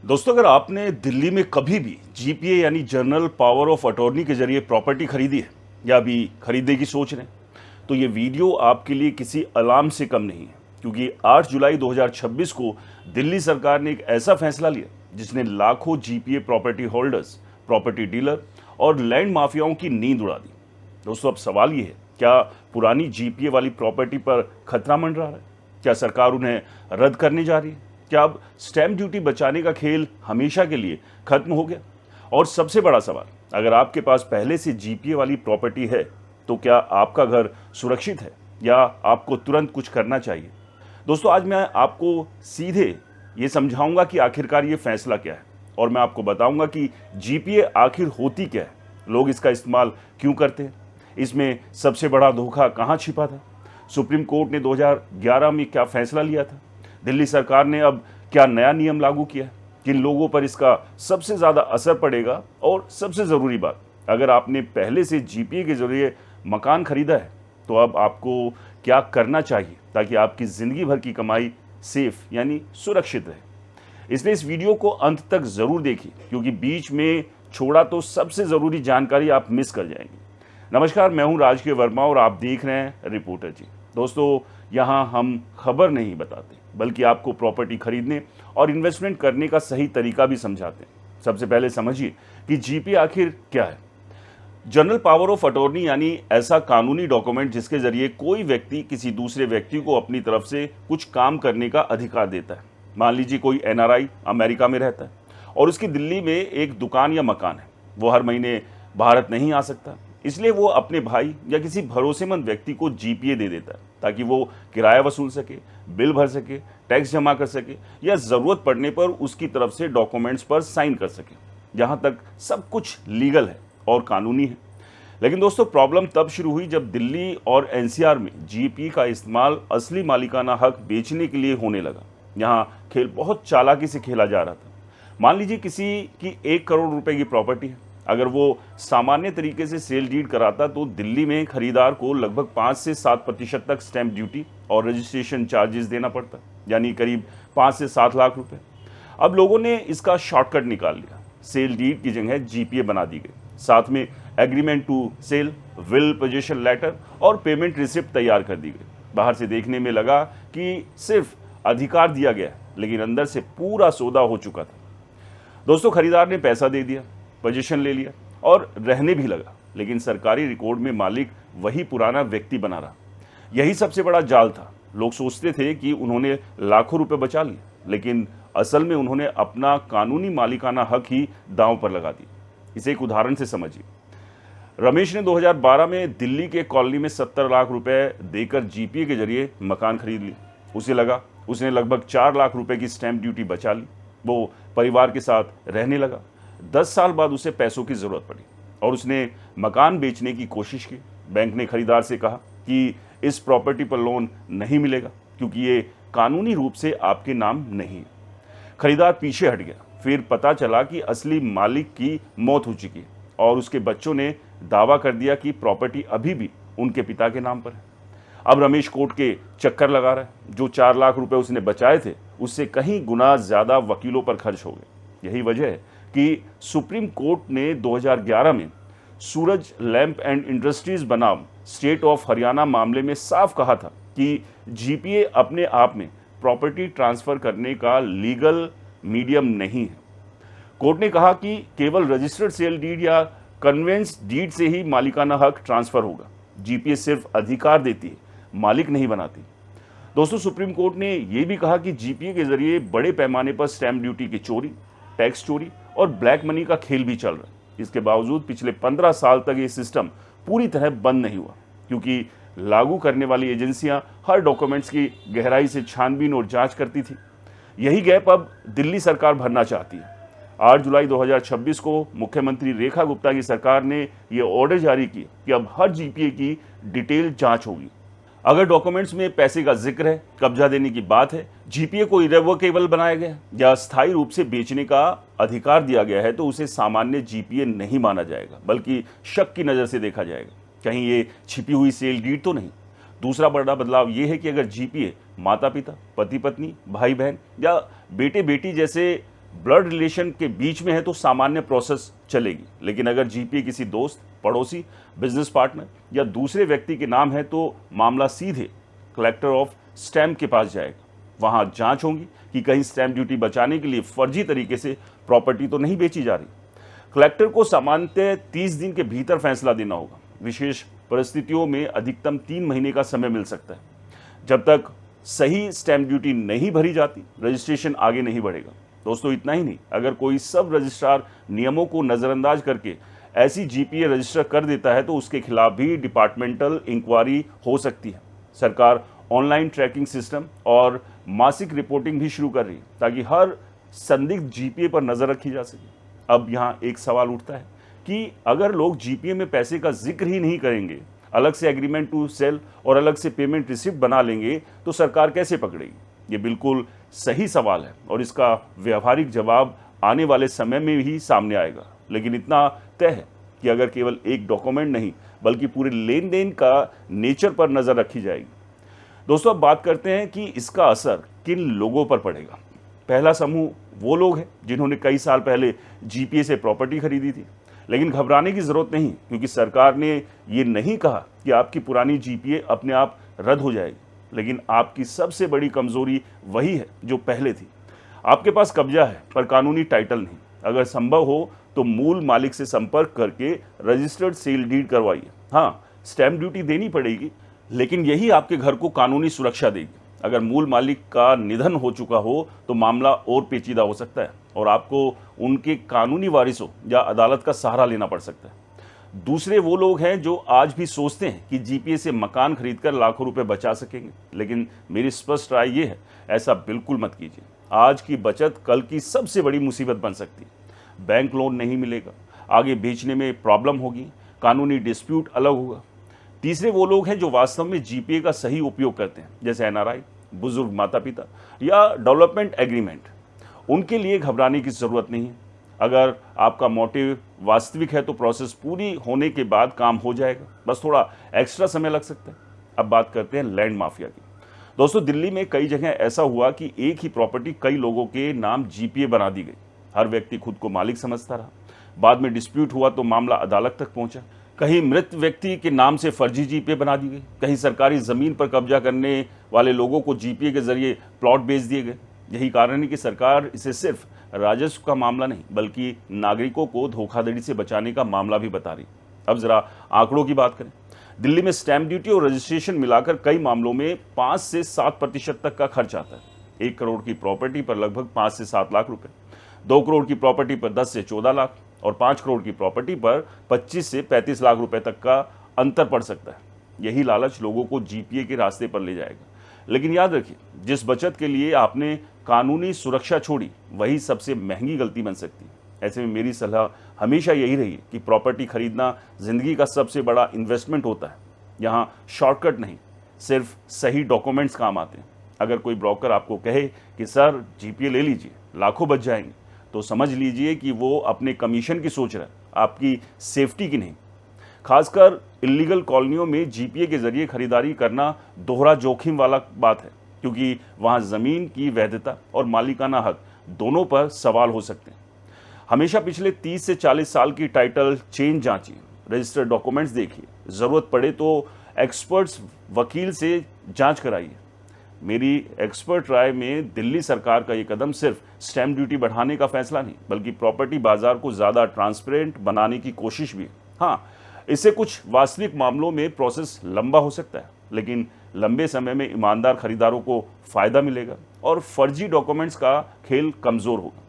दोस्तों, अगर आपने दिल्ली में कभी भी जीपीए यानी जनरल पावर ऑफ अटॉर्नी के जरिए प्रॉपर्टी खरीदी है या अभी खरीदने की सोच रहे हैं, तो ये वीडियो आपके लिए किसी अलार्म से कम नहीं है। क्योंकि 8 जुलाई 2026 को दिल्ली सरकार ने एक ऐसा फैसला लिया जिसने लाखों GPA property holders, property dealer और लैंड माफियाओं की नींद उड़ा दी। दोस्तों, अब सवाल ये है, क्या पुरानी जीपीए वाली प्रॉपर्टी पर खतरा मंडरा रहा है? क्या सरकार उन्हें रद्द करने जा रही है? क्या अब स्टैंप ड्यूटी बचाने का खेल हमेशा के लिए खत्म हो गया? और सबसे बड़ा सवाल, अगर आपके पास पहले से जीपीए वाली प्रॉपर्टी है तो क्या आपका घर सुरक्षित है या आपको तुरंत कुछ करना चाहिए? दोस्तों, आज मैं आपको सीधे ये समझाऊंगा कि आखिरकार ये फैसला क्या है, और मैं आपको बताऊंगा कि जीपीए आखिर होती क्या है, लोग इसका इस्तेमाल क्यों करते हैं, इसमें सबसे बड़ा धोखा कहाँ छिपा था, सुप्रीम कोर्ट ने 2011 में क्या फैसला लिया था, दिल्ली सरकार ने अब क्या नया नियम लागू किया, किन लोगों पर इसका सबसे ज़्यादा असर पड़ेगा, और सबसे ज़रूरी बात, अगर आपने पहले से जीपीए के जरिए मकान खरीदा है तो अब आपको क्या करना चाहिए ताकि आपकी ज़िंदगी भर की कमाई सेफ यानी सुरक्षित रहे। इसलिए इस वीडियो को अंत तक ज़रूर देखिए, क्योंकि बीच में छोड़ा तो सबसे ज़रूरी जानकारी आप मिस कर जाएंगे। नमस्कार, मैं हूं राजकीय वर्मा और आप देख रहे हैं रिपोर्टर जी। दोस्तों, यहाँ हम खबर नहीं बताते, बल्कि आपको प्रॉपर्टी खरीदने और इन्वेस्टमेंट करने का सही तरीका भी समझाते हैं। सबसे पहले समझिए कि जीपीए आखिर क्या है। जनरल पावर ऑफ अटॉर्नी यानी ऐसा कानूनी डॉक्यूमेंट जिसके जरिए कोई व्यक्ति किसी दूसरे व्यक्ति को अपनी तरफ से कुछ काम करने का अधिकार देता है। मान लीजिए कोई एनआरआई अमेरिका में रहता है और उसकी दिल्ली में एक दुकान या मकान है। वो हर महीने भारत नहीं आ सकता, इसलिए वो अपने भाई या किसी भरोसेमंद व्यक्ति को जीपीए दे देता है ताकि वो किराया वसूल सके, बिल भर सके, टैक्स जमा कर सके या ज़रूरत पड़ने पर उसकी तरफ से डॉक्यूमेंट्स पर साइन कर सके। यहाँ तक सब कुछ लीगल है और कानूनी है। लेकिन दोस्तों, प्रॉब्लम तब शुरू हुई जब दिल्ली और एनसीआर में जीपीए का इस्तेमाल असली मालिकाना हक बेचने के लिए होने लगा। यहाँ खेल बहुत चालाकी से खेला जा रहा था। मान लीजिए किसी की 1 करोड़ रुपए की प्रॉपर्टी है। अगर वो सामान्य तरीके से सेल डीड कराता तो दिल्ली में खरीदार को लगभग 5 से 7% तक स्टैंप ड्यूटी और रजिस्ट्रेशन चार्जेस देना पड़ता, यानी करीब 5 से 7 लाख रुपए। अब लोगों ने इसका शॉर्टकट निकाल लिया। सेल डीड की जगह जीपीए बना दी गई, साथ में agreement to sell, will position letter और पेमेंट रिसिप्ट तैयार कर दी गई। बाहर से देखने में लगा कि सिर्फ अधिकार दिया गया, लेकिन अंदर से पूरा सौदा हो चुका था। दोस्तों, खरीदार ने पैसा दे दिया, पोजीशन ले लिया और रहने भी लगा, लेकिन सरकारी रिकॉर्ड में मालिक वही पुराना व्यक्ति बना रहा। यही सबसे बड़ा जाल था। लोग सोचते थे कि उन्होंने लाखों रुपए बचा लिए, लेकिन असल में उन्होंने अपना कानूनी मालिकाना हक ही दांव पर लगा दिया। इसे एक उदाहरण से समझिए। रमेश ने 2012 में दिल्ली के कॉलोनी में 70 लाख रुपए देकर जीपीए के जरिए मकान खरीद लिया। उसे लगा उसने लगभग 4 लाख रुपए की स्टैंप ड्यूटी बचा ली। वो परिवार के साथ रहने लगा। 10 साल बाद उसे पैसों की ज़रूरत पड़ी और उसने मकान बेचने की कोशिश की। बैंक ने खरीदार से कहा कि इस प्रॉपर्टी पर लोन नहीं मिलेगा क्योंकि ये कानूनी रूप से आपके नाम नहीं है। खरीदार पीछे हट गया। फिर पता चला कि असली मालिक की मौत हो चुकी है और उसके बच्चों ने दावा कर दिया कि प्रॉपर्टी अभी भी उनके पिता के नाम पर है। अब रमेश कोर्ट के चक्कर लगा रहा है। जो 4 लाख रुपए उसने बचाए थे, उससे कहीं गुना ज़्यादा वकीलों पर खर्च हो गए। यही वजह है कि सुप्रीम कोर्ट ने 2011 में सूरज लैंप एंड इंडस्ट्रीज बनाम स्टेट ऑफ हरियाणा मामले में साफ कहा था कि जीपीए अपने आप में प्रॉपर्टी ट्रांसफ़र करने का लीगल मीडियम नहीं है। कोर्ट ने कहा कि केवल रजिस्टर्ड सेल डीड या कन्वेंस डीड से ही मालिकाना हक ट्रांसफ़र होगा। जीपीए सिर्फ अधिकार देती है, मालिक नहीं बनाती। दोस्तों, सुप्रीम कोर्ट ने यह भी कहा कि जीपीए के जरिए बड़े पैमाने पर स्टैंप ड्यूटी की चोरी, टैक्स चोरी और ब्लैक मनी का खेल भी चल रहा है। इसके बावजूद पिछले 15 साल तक ये सिस्टम पूरी तरह बंद नहीं हुआ, क्योंकि लागू करने वाली एजेंसियां हर डॉक्यूमेंट्स की गहराई से छानबीन और जांच करती थी। यही गैप अब दिल्ली सरकार भरना चाहती है। 8 जुलाई 2026 को मुख्यमंत्री रेखा गुप्ता की सरकार ने ये ऑर्डर जारी किया कि अब हर जीपीए की डिटेल जांच होगी। अगर डॉक्यूमेंट्स में पैसे का जिक्र है, कब्जा देने की बात है, जीपीए को इरेवोकेबल बनाया गया या स्थायी रूप से बेचने का अधिकार दिया गया है, तो उसे सामान्य जीपीए नहीं माना जाएगा, बल्कि शक की नज़र से देखा जाएगा। कहीं ये छिपी हुई सेल डीड तो नहीं। दूसरा बड़ा बदलाव ये है कि अगर जीपीए माता पिता, पति पत्नी, भाई बहन या बेटे बेटी जैसे ब्लड रिलेशन के बीच में है तो सामान्य प्रोसेस चलेगी, लेकिन अगर जीपीए किसी दोस्त, पड़ोसी, बिजनेस पार्टनर या दूसरे व्यक्ति के नाम है तो मामला सीधे कलेक्टर ऑफ स्टैम्प के पास जाएगा। वहां जांच होगी कि कहीं स्टैम्प ड्यूटी बचाने के लिए फर्जी तरीके से प्रॉपर्टी तो नहीं बेची जा रही। कलेक्टर को सामान्यतः 30 दिन के भीतर फैसला देना होगा। विशेष परिस्थितियों में अधिकतम 3 महीने का समय मिल सकता है। जब तक सही स्टैम्प ड्यूटी नहीं भरी जाती, रजिस्ट्रेशन आगे नहीं बढ़ेगा। दोस्तों, इतना ही नहीं, अगर कोई सब रजिस्ट्रार नियमों को नज़रअंदाज करके ऐसी जीपीए रजिस्टर कर देता है तो उसके खिलाफ भी डिपार्टमेंटल इंक्वायरी हो सकती है। सरकार ऑनलाइन ट्रैकिंग सिस्टम और मासिक रिपोर्टिंग भी शुरू कर रही है ताकि हर संदिग्ध जीपीए पर नज़र रखी जा सके। अब यहाँ एक सवाल उठता है कि अगर लोग जीपीए में पैसे का जिक्र ही नहीं करेंगे, अलग से एग्रीमेंट टू सेल और अलग से पेमेंट रिसिप्ट बना लेंगे तो सरकार कैसे पकड़ेगी? ये बिल्कुल सही सवाल है और इसका व्यवहारिक जवाब आने वाले समय में ही सामने आएगा। लेकिन इतना तय है कि अगर केवल एक डॉक्यूमेंट नहीं बल्कि पूरे लेन देन का नेचर पर नज़र रखी जाएगी। दोस्तों, अब बात करते हैं कि इसका असर किन लोगों पर पड़ेगा। पहला समूह वो लोग हैं जिन्होंने कई साल पहले जीपीए से प्रॉपर्टी खरीदी थी, लेकिन घबराने की ज़रूरत नहीं, क्योंकि सरकार ने ये नहीं कहा कि आपकी पुरानी जीपीए अपने आप रद्द हो जाएगी। लेकिन आपकी सबसे बड़ी कमज़ोरी वही है जो पहले थी। आपके पास कब्जा है पर कानूनी टाइटल नहीं। अगर संभव हो तो मूल मालिक से संपर्क करके रजिस्टर्ड सेल डीड करवाइए। हाँ, स्टैम्प ड्यूटी देनी पड़ेगी, लेकिन यही आपके घर को कानूनी सुरक्षा देगी। अगर मूल मालिक का निधन हो चुका हो तो मामला और पेचीदा हो सकता है और आपको उनके कानूनी वारिसों या अदालत का सहारा लेना पड़ सकता है। दूसरे वो लोग हैं जो आज भी सोचते हैं कि जीपीए से मकान खरीदकर लाखों रुपए बचा सकेंगे, लेकिन मेरी स्पष्ट राय ये है, ऐसा बिल्कुल मत कीजिए। आज की बचत कल की सबसे बड़ी मुसीबत बन सकती है। बैंक लोन नहीं मिलेगा, आगे बेचने में प्रॉब्लम होगी, कानूनी डिस्प्यूट अलग होगा। तीसरे वो लोग हैं जो वास्तव में जीपीए का सही उपयोग करते हैं, जैसे एनआरआई, बुजुर्ग माता पिता या डेवलपमेंट एग्रीमेंट। उनके लिए घबराने की ज़रूरत नहीं है। अगर आपका मोटिव वास्तविक है तो प्रोसेस पूरी होने के बाद काम हो जाएगा, बस थोड़ा एक्स्ट्रा समय लग सकता है। अब बात करते हैं लैंड माफिया की। दोस्तों, दिल्ली में कई जगह ऐसा हुआ कि एक ही प्रॉपर्टी कई लोगों के नाम जीपीए बना दी गई। हर व्यक्ति खुद को मालिक समझता रहा। बाद में डिस्प्यूट हुआ तो मामला अदालत तक पहुंचा। कहीं मृत व्यक्ति के नाम से फर्जी जीपीए बना दी गई, कहीं सरकारी ज़मीन पर कब्जा करने वाले लोगों को जीपीए के जरिए प्लॉट बेच दिए गए। यही कारण है कि सरकार इसे सिर्फ राजस्व का मामला नहीं बल्कि नागरिकों को धोखाधड़ी से बचाने का मामला भी बता रही। अब जरा आंकड़ों की बात करें। दिल्ली में स्टैम्प ड्यूटी और रजिस्ट्रेशन मिलाकर कई मामलों में 5 से 7% तक का खर्च आता है। 1 करोड़ की प्रॉपर्टी पर लगभग 5 से 7 लाख रुपए, 2 करोड़ की प्रॉपर्टी पर 10 से 14 लाख और 5 करोड़ की प्रॉपर्टी पर 25 से 35 लाख रुपए तक का अंतर पड़ सकता है। यही लालच लोगों को जीपीए के रास्ते पर ले जाएगा। लेकिन याद रखिए, जिस बचत के लिए आपने कानूनी सुरक्षा छोड़ी वही सबसे महंगी गलती बन सकती है। ऐसे में मेरी सलाह हमेशा यही रही कि प्रॉपर्टी खरीदना जिंदगी का सबसे बड़ा इन्वेस्टमेंट होता है। यहाँ शॉर्टकट नहीं, सिर्फ सही डॉक्यूमेंट्स काम आते हैं। अगर कोई ब्रोकर आपको कहे कि सर जीपीए ले लीजिए, लाखों बच जाएंगे, तो समझ लीजिए कि वो अपने कमीशन की सोच रहा है, आपकी सेफ्टी की नहीं। खासकर इलीगल कॉलोनियों में जीपीए के जरिए खरीदारी करना दोहरा जोखिम वाला बात है, क्योंकि वहाँ ज़मीन की वैधता और मालिकाना हक दोनों पर सवाल हो सकते हैं। हमेशा पिछले 30 से 40 साल की टाइटल चेंज जांचिए, रजिस्टर्ड डॉक्यूमेंट्स देखिए, ज़रूरत पड़े तो एक्सपर्ट्स वकील से जांच कराइए। मेरी एक्सपर्ट राय में दिल्ली सरकार का ये कदम सिर्फ स्टैम्प ड्यूटी बढ़ाने का फैसला नहीं बल्कि प्रॉपर्टी बाजार को ज़्यादा ट्रांसपेरेंट बनाने की कोशिश भी है। हाँ, इससे कुछ वास्तविक मामलों में प्रोसेस लंबा हो सकता है, लेकिन लंबे समय में ईमानदार खरीदारों को फ़ायदा मिलेगा और फर्जी डॉक्यूमेंट्स का खेल कमज़ोर होगा।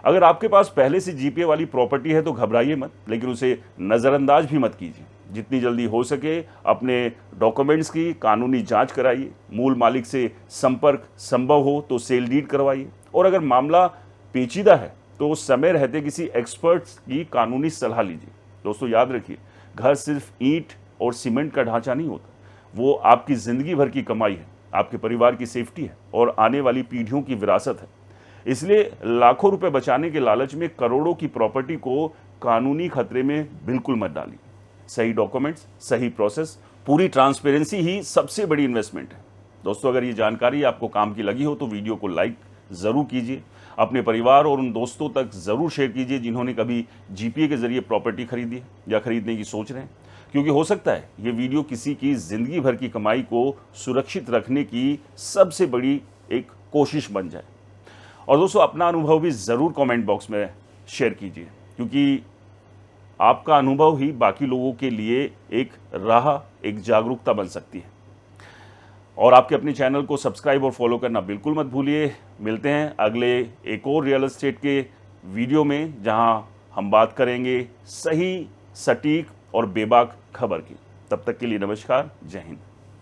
अगर आपके पास पहले से जीपीए वाली प्रॉपर्टी है तो घबराइए मत, लेकिन उसे नज़रअंदाज भी मत कीजिए। जितनी जल्दी हो सके अपने डॉक्यूमेंट्स की कानूनी जांच कराइए, मूल मालिक से संपर्क संभव हो तो सेल डीड करवाइए और अगर मामला पेचीदा है तो समय रहते किसी एक्सपर्ट्स की कानूनी सलाह लीजिए। दोस्तों, याद रखिए, घर सिर्फ ईंट और सीमेंट का ढांचा नहीं होता, वो आपकी ज़िंदगी भर की कमाई है, आपके परिवार की सेफ्टी है और आने वाली पीढ़ियों की विरासत है। इसलिए लाखों रुपए बचाने के लालच में करोड़ों की प्रॉपर्टी को कानूनी खतरे में बिल्कुल मत डालिए। सही डॉक्यूमेंट्स, सही प्रोसेस, पूरी ट्रांसपेरेंसी ही सबसे बड़ी इन्वेस्टमेंट है। दोस्तों, अगर ये जानकारी आपको काम की लगी हो तो वीडियो को लाइक ज़रूर कीजिए। अपने परिवार और उन दोस्तों तक ज़रूर शेयर कीजिए जिन्होंने कभी जीपीए के ज़रिए प्रॉपर्टी खरीदी है या खरीदने की सोच रहे हैं, क्योंकि हो सकता है ये वीडियो किसी की ज़िंदगी भर की कमाई को सुरक्षित रखने की सबसे बड़ी एक कोशिश बन जाए। और दोस्तों, अपना अनुभव भी ज़रूर कमेंट बॉक्स में शेयर कीजिए, क्योंकि आपका अनुभव ही बाकी लोगों के लिए एक राह, एक जागरूकता बन सकती है। और आपके अपने चैनल को सब्सक्राइब और फॉलो करना बिल्कुल मत भूलिए। मिलते हैं अगले एक और रियल एस्टेट के वीडियो में, जहां हम बात करेंगे सही, सटीक और बेबाक खबर की। तब तक के लिए नमस्कार, जय हिंद।